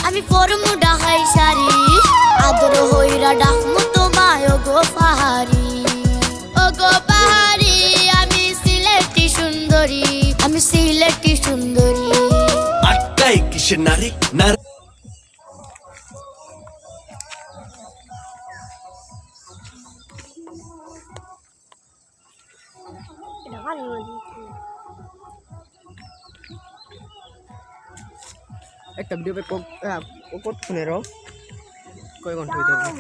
আমি পরমু ডাহাই সারি আদর হইরা ডাকমু তোমায় গো পাহাড়ি ও গো পাহাড়ি আমি সিলেটি সুন্দরী আমি সিলেটি সুন্দরী আটকাই কিসের নারী নারী একটা ভিডিও কতক্ষণেরও কয় ঘন্টা হইতে হবে